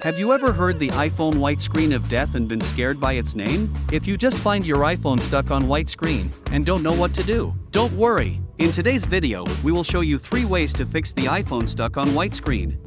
Have you ever heard the iPhone white screen of death and been scared by its name? If you just find your iPhone stuck on white screen and don't know what to do, don't worry. In today's video, we will show you 3 ways to fix the iPhone stuck on white screen.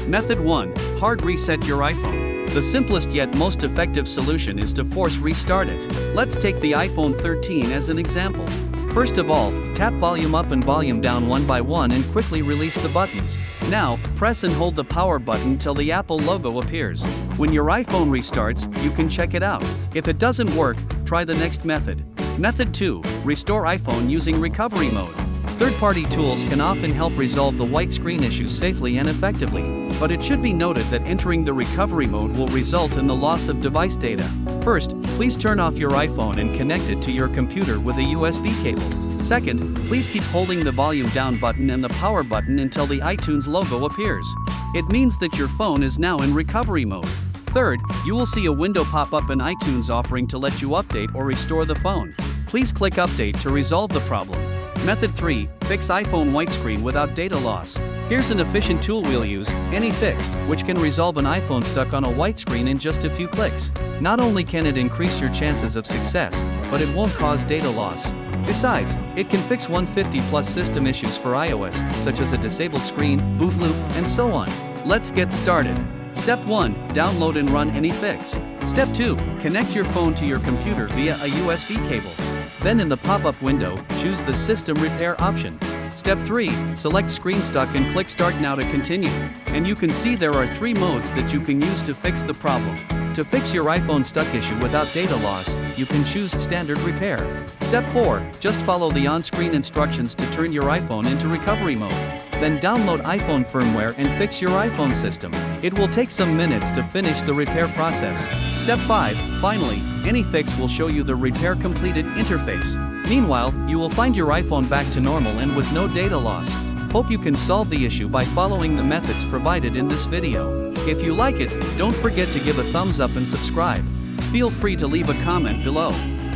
Method 1. Hard reset your iPhone. The simplest yet most effective solution is to force restart it. Let's take the iPhone 13 as an example. First of all, tap volume up and volume down one by one and quickly release the buttons. Now, press and hold the power button till the Apple logo appears. When your iPhone restarts, you can check it out. If it doesn't work, try the next method. Method 2. Restore iPhone using recovery mode. Third-party tools can often help resolve the white screen issues safely and effectively, but it should be noted that entering the recovery mode will result in the loss of device data. First, please turn off your iPhone and connect it to your computer with a USB cable. Second, please keep holding the volume down button and the power button until the iTunes logo appears. It means that your phone is now in recovery mode. Third, you will see a window pop up in iTunes offering to let you update or restore the phone. Please click Update to resolve the problem. Method 3. Fix iPhone white screen without data loss. Here's an efficient tool we'll use, AnyFix, which can resolve an iPhone stuck on a white screen in just a few clicks. Not only can it increase your chances of success, but it won't cause data loss. Besides, it can fix 150+ system issues for iOS, such as a disabled screen, boot loop, and so on. Let's get started. Step 1. Download and run AnyFix. Step 2. Connect your phone to your computer via a USB cable. Then in the pop-up window, choose the System Repair option. Step 3. Select Screen Stuck and click Start Now to continue. And you can see there are 3 modes that you can use to fix the problem. To fix your iPhone stuck issue without data loss, you can choose Standard Repair. Step 4. Just follow the on-screen instructions to turn your iPhone into recovery mode. Then download iPhone firmware and fix your iPhone system. It will take some minutes to finish the repair process. Step 5. Finally, AnyFix will show you the repair completed interface. Meanwhile, you will find your iPhone back to normal and with no data loss. Hope you can solve the issue by following the methods provided in this video. If you like it, don't forget to give a thumbs up and subscribe. Feel free to leave a comment below.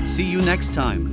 See you next time.